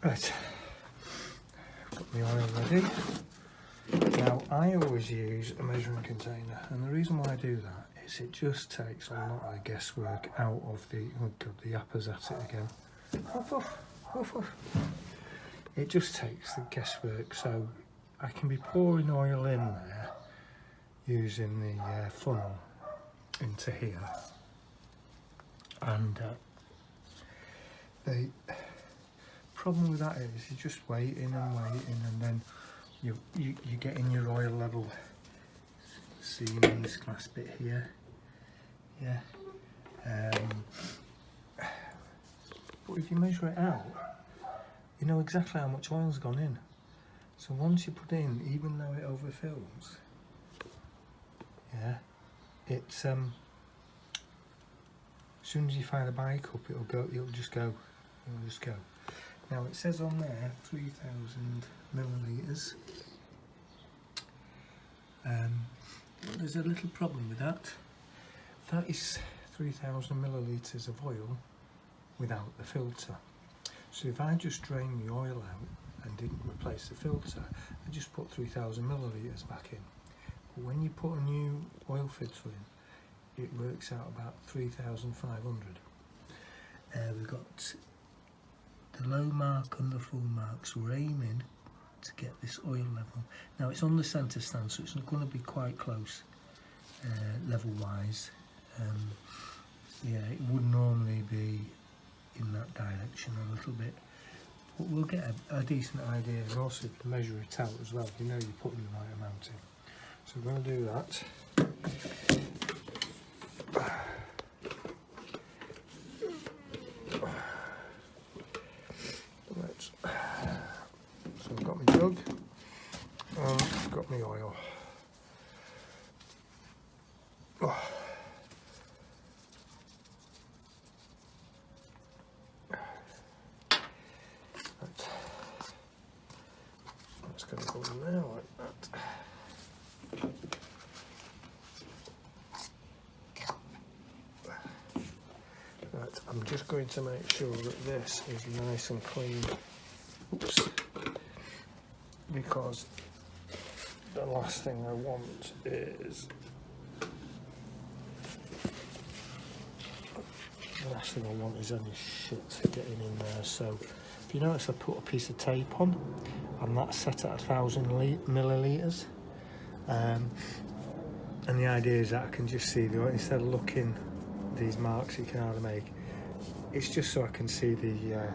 Right, got my oil ready. Now I always use a measuring container, and the reason why I do that is it just takes a lot of the guesswork out of the, oh god, the yapper's at it again. Woof, woof, woof, woof. It just takes the guesswork, so I can be pouring oil in there using the funnel into here, and the problem with that is you're just waiting and then you're getting your oil level. See in this glass bit here, yeah. But if you measure it out, you know exactly how much oil's gone in. So once you put in, even though it overfills, yeah, it's as soon as you fire the bike up, it'll just go. Now it says on there 3,000 millilitres. There's a little problem with that. That is 3,000 millilitres of oil without the filter. So if I just drain the oil out and didn't replace the filter, I just put 3,000 millilitres back in. But when you put a new oil filter in, it works out about 3,500. We've got the low mark and the full mark, so we're aiming to get this oil level. Now it's on the centre stand, so it's going to be quite close level wise. Yeah, it would normally be in that direction a little bit, but we'll get a decent idea, and also to measure it out as well. You know you're putting the right amount in. So we're going to do that. Right. So I've got my jug and I've got my oil. That's going to go in there like that. Right, I'm just going to make sure that this is nice and clean. Oops. Because the last thing I want is any shit getting in there. So if you notice, I put a piece of tape on, and that's set at 1,000 millilitres. And the idea is that I can just see the oil instead of looking these marks you can hardly make. It's just so I can see the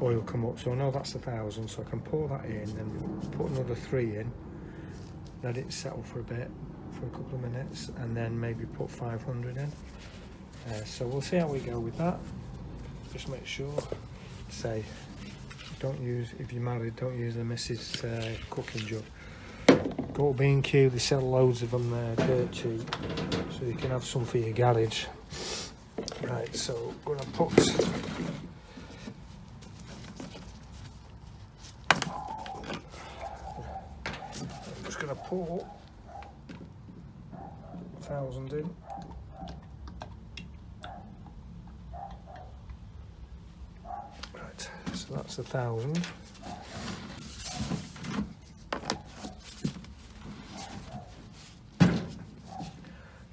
oil come up. So I know that's 1,000, so I can pour that in and put another 3 in, let it settle for a bit, for a couple of minutes, and then maybe put 500 in. So we'll see how we go with that. Just make sure, say, don't use, if you're married, don't use the missus cooking jug. Go to B&Q, they sell loads of them there, dirt cheap, so you can have some for your garage. Right, so I'm going to put I'm just going to pour 1,000 in. Right, so that's 1,000.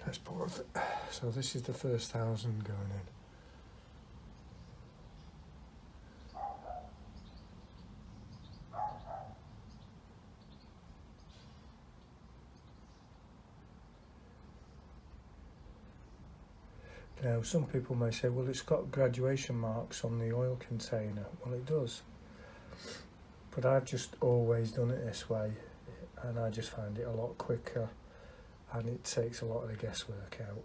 Let's pour it. So this is the first 1,000 going in. Now, some people may say, well, it's got graduation marks on the oil container. Well, it does. But I've just always done it this way, and I just find it a lot quicker, and it takes a lot of the guesswork out.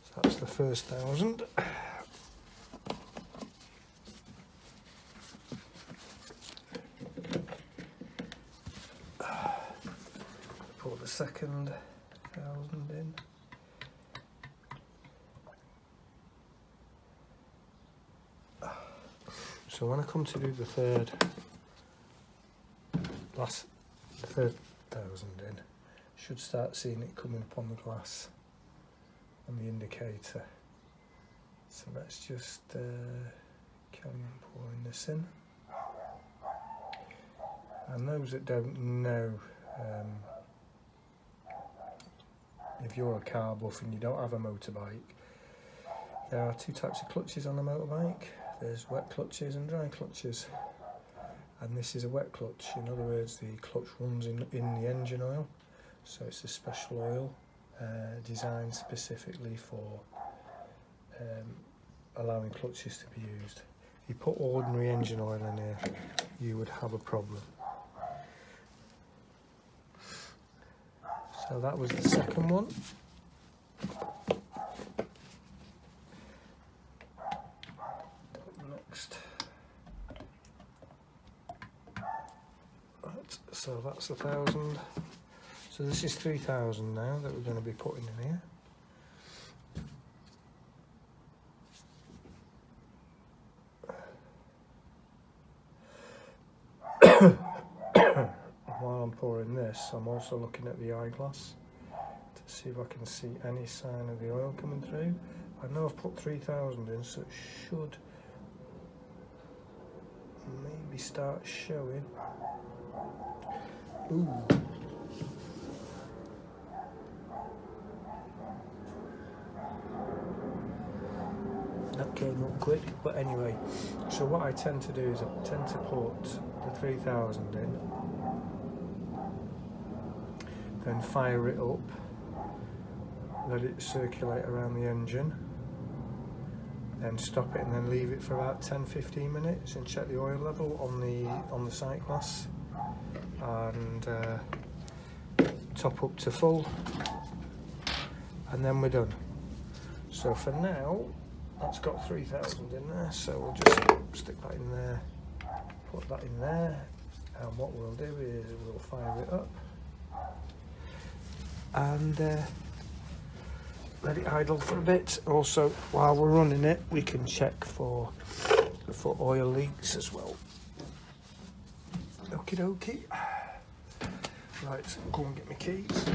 So that's the first 1,000. Put the second 1,000 in. So when I come to do the third 1,000 in, should start seeing it coming up on the glass, on the indicator. So let's just carry on pouring this in. And those that don't know, if you're a car buff and you don't have a motorbike, there are two types of clutches on a motorbike. There's wet clutches and dry clutches. And this is a wet clutch. In other words, the clutch runs in the engine oil. So it's a special oil designed specifically for allowing clutches to be used. If you put ordinary engine oil in here, you would have a problem. So that was the second one. Next. Right, so that's 1,000. So this is 3,000 now that we're going to be putting in here. While I'm pouring this, I'm also looking at the eyeglass to see if I can see any sign of the oil coming through. I know I've put 3,000 in, so it should maybe start showing. Ooh. That came up quick, but anyway, so what I tend to do is I tend to put the 3,000 in, then fire it up, let it circulate around the engine, then stop it and then leave it for about 10-15 minutes and check the oil level on the sight glass, and top up to full, and then we're done. So for now, that's got 3,000 in there, so we'll just stick that in there, put that in there, and what we'll do is we'll fire it up and let it idle for a bit. Also, while we're running it, we can check for oil leaks as well. Okie dokie. Right, go and get my keys.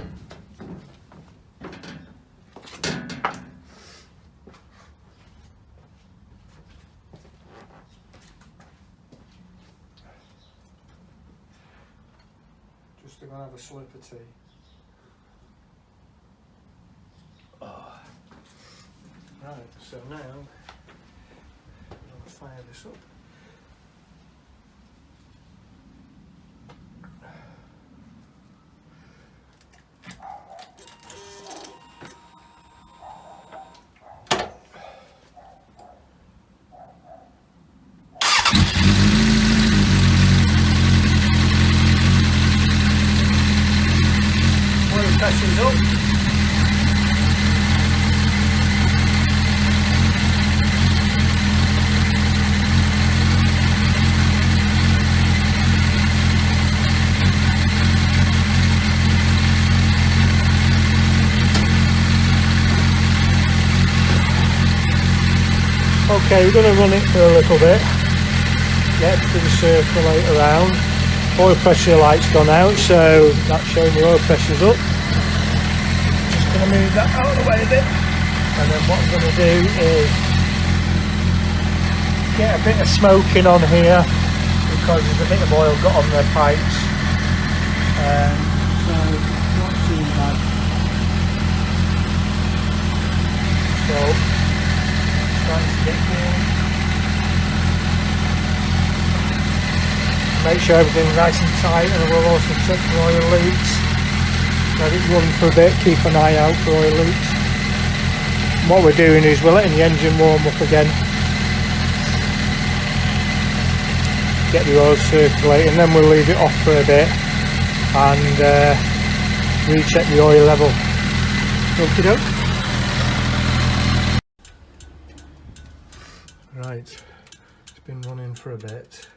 Just to go and have a slip of tea. Oh. Right, so now I'll fire this up. Oil pressure's up. Okay, we're going to run it for a little bit, get everything to circulate around. Oil pressure light's gone out, so that's showing the oil pressure's up. Just going to move that out of the way a bit, and then what I'm going to do is get a bit of smoking on here because there's a bit of oil got on the pipes. So not too bad. So trying to get here. Make sure everything's nice and tight, and we'll also check for oil leaks. Let it run for a bit, keep an eye out for oil leaks. What we're doing is we're letting the engine warm up again, get the oil circulating, then we'll leave it off for a bit and recheck the oil level. Okie doke. Right, it's been running for a bit.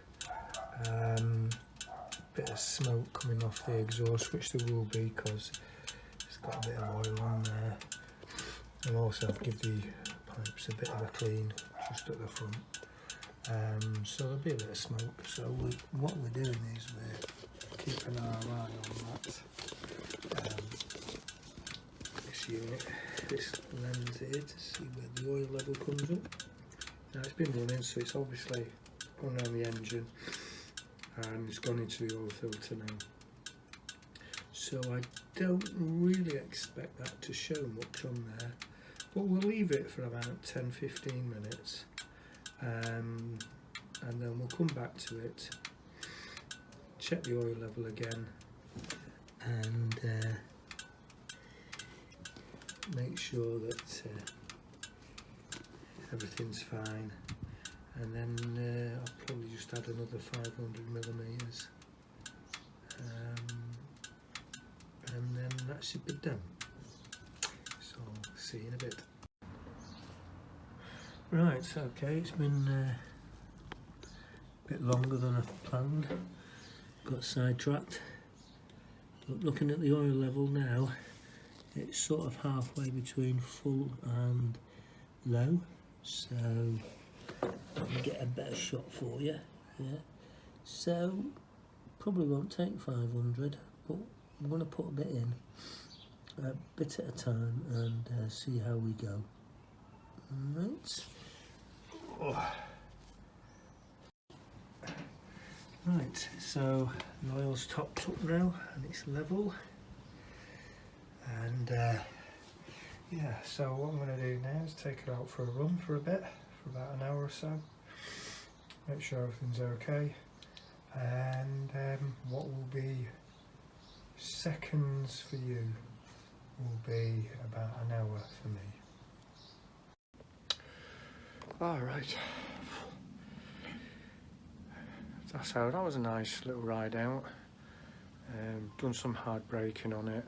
Bit of smoke coming off the exhaust, which there will be because it's got a bit of oil on there. I'll also give the pipes a bit of a clean just at the front. So there'll be a bit of smoke. So what we're doing is we're keeping our eye on that. This ABS unit, this lens here, to see where the oil level comes up. Now it's been running, so it's obviously gone around the engine and it's gone into the oil filter now. So I don't really expect that to show much on there, but we'll leave it for about 10-15 minutes and then we'll come back to it, check the oil level again and make sure that everything's fine, and then I'll probably just add another 500mm and then that should be done. So see you in a bit. Right, okay, it's been a bit longer than I planned, got sidetracked, but looking at the oil level now, it's sort of halfway between full and low, so let me get a better shot for you. Yeah, so probably won't take 500, but I'm going to put a bit in, a bit at a time, and see how we go. Right. Oh. Right, so the oil's topped up now and it's level, and yeah, so what I'm going to do now is take it out for a run for a bit, for about an hour or so, make sure everything's okay, and what will be seconds for you will be about an hour for me. Alright, so that was a nice little ride out. Done some hard braking on it,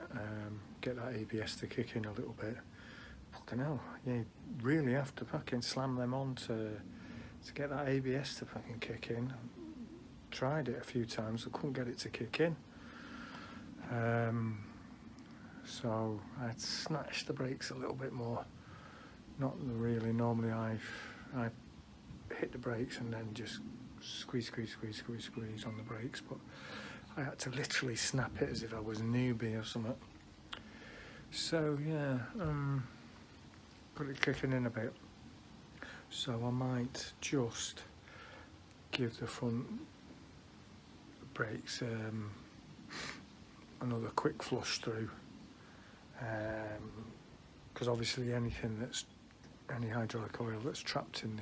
get that ABS to kick in a little bit. Fucking hell, you really have to fucking slam them on to get that ABS to fucking kick in. Tried it a few times, I couldn't get it to kick in. So I'd snatched the brakes a little bit more. Not really, normally I hit the brakes and then just squeeze on the brakes, but I had to literally snap it as if I was a newbie or something. So yeah, got it kicking in a bit. So I might just give the front brakes another quick flush through, because obviously any hydraulic oil that's trapped in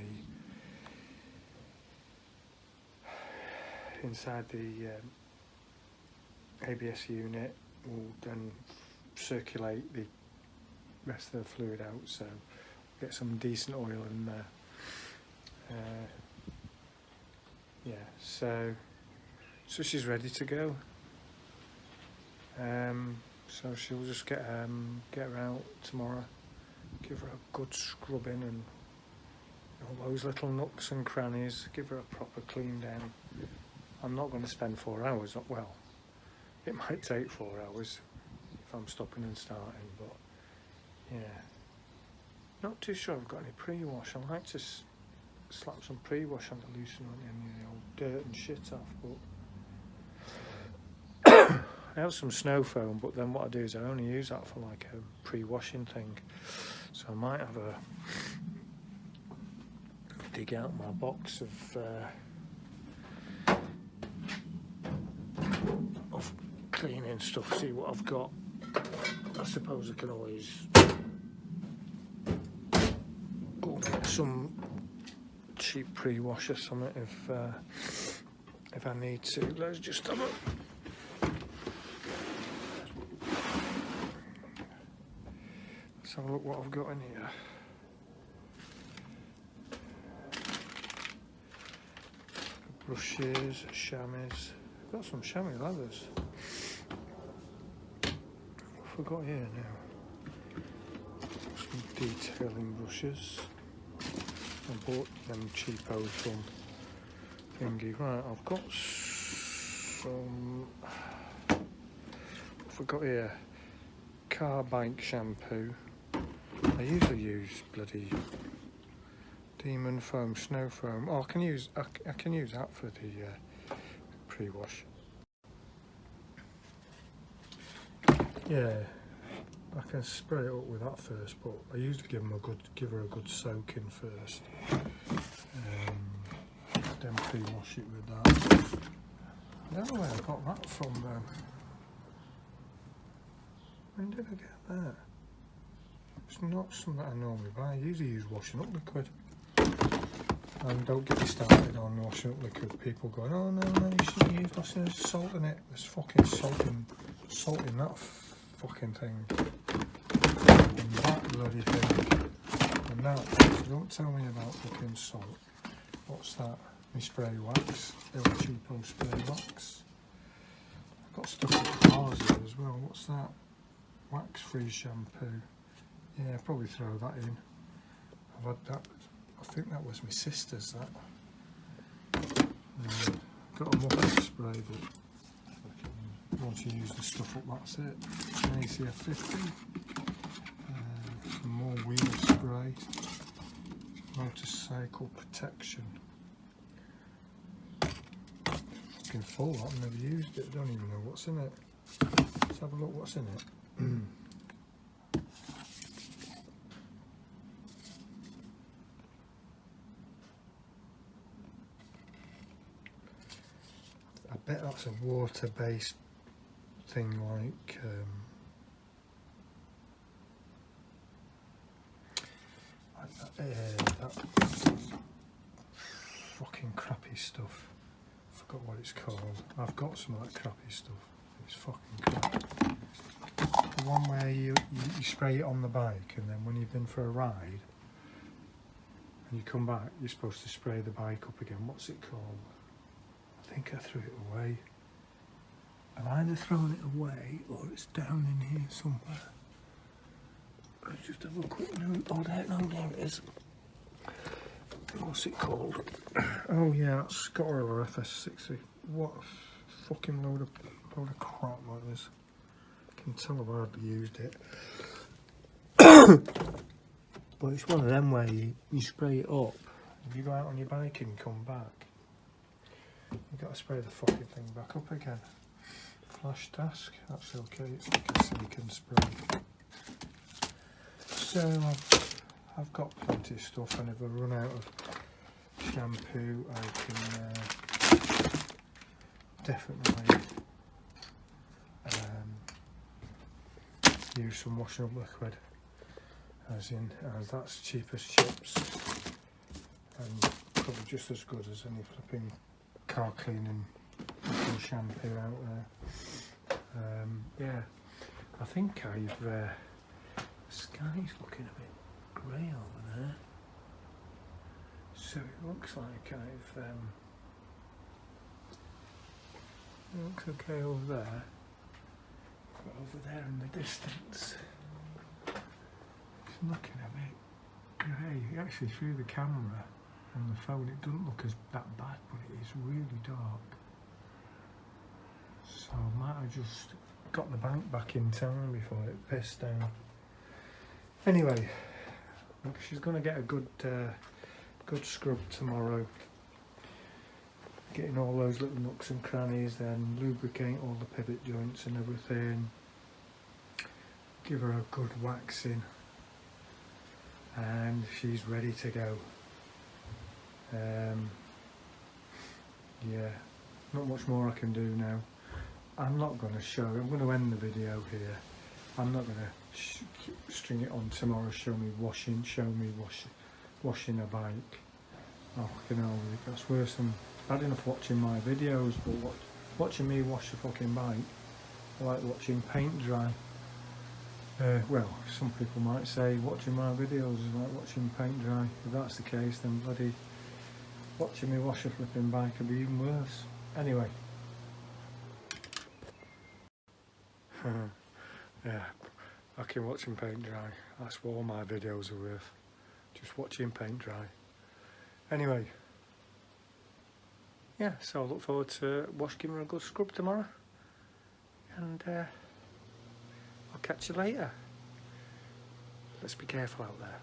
inside the ABS unit will then circulate the rest of the fluid out, so get some decent oil in there. Yeah, so she's ready to go. So she'll just get her out tomorrow, give her a good scrubbing and all those little nooks and crannies, give her a proper clean down. I'm not going to spend 4 hours, well, it might take 4 hours if I'm stopping and starting, but yeah, not too sure I've got any pre-wash. I like to slap some pre-wash on to loosen any of the old dirt and shit off, but I have some snow foam, but then what I do is I only use that for like a pre-washing thing, so I might have a dig out my box of cleaning stuff, see what I've got. I suppose I can always go and get some cheap pre-wash or something if I need to. Let's just have a look what I've got in here. Brushes, chamois. I've got some chamois leathers. What have I got here now? Some detailing brushes. I bought them cheapos from thingy. Right, I've got some. What have I got here? Car bike shampoo. I usually use bloody Demon Foam, Snow Foam. Oh, I can use that for the pre-wash. Yeah, I can spray it up with that first, but I usually give her a good soaking first. Then pre-wash it with that. I don't know where I got that from though. When did I get that? It's not something I normally buy. I usually use washing up liquid. And don't get me started on washing up liquid. People going, oh no, you shouldn't use washing. There's salt in it. There's fucking salt in that fucking thing. And that bloody thing. And that, don't tell me about fucking salt. What's that? My spray wax. Little cheapo spray wax. I've got stuff at the bars here as well. What's that? Wax free shampoo. Yeah, probably throw that in. I've had that. I think that was my sister's, that. Got a muffin spray, but once you use the stuff up, that's it. An ACF 50. Some more wheel spray. Motorcycle protection. Fucking full, I've never used it. I don't even know what's in it. Let's have a look what's in it. I bet that's a water-based thing like that fucking crappy stuff. Forgot what it's called. I've got some of that crappy stuff. It's fucking crap. The one where you spray it on the bike, and then when you've been for a ride and you come back, you're supposed to spray the bike up again. What's it called? I think I threw it away. I've either thrown it away or it's down in here somewhere. Let's just have a quick look. Oh, there it is. What's it called? Oh yeah, that's Scott Oil FS60. What a fucking load of crap like this. I can tell I've hardly used it. But it's one of them where you spray it up. If you go out on your bike and come back, you've got to spray the fucking thing back up again. Flash task, that's okay, it's like a silicone spray. So I've got plenty of stuff, and if I run out of shampoo I can definitely use some washing up liquid, as that's cheap as chips and probably just as good as any flipping car cleaning shampoo out there. Yeah, I think the sky's looking a bit grey over there, so it looks like it looks okay over there, but over there in the distance it's looking a bit grey. Actually, through the camera on the phone it doesn't look that bad, but it is really dark. So I might have just got the bank back in time before it pissed down. Anyway, look, she's going to get a good scrub tomorrow. Getting all those little nooks and crannies, then lubricate all the pivot joints and everything. Give her a good waxing, and she's ready to go. Yeah, not much more I can do now. I'm not going to I'm going to end the video here. I'm not going to string it on tomorrow, show me washing a bike. Oh, you know, that's worse than bad enough watching my videos, but watching me wash the fucking bike, I like watching paint dry. Well, some people might say watching my videos is like watching paint dry. If that's the case, then bloody watching me wash a flipping bike would be even worse. Anyway. Yeah, I can watching paint dry. That's what all my videos are worth. Just watching paint dry. Anyway. Yeah, so I look forward to giving her a good scrub tomorrow. And I'll catch you later. Let's be careful out there.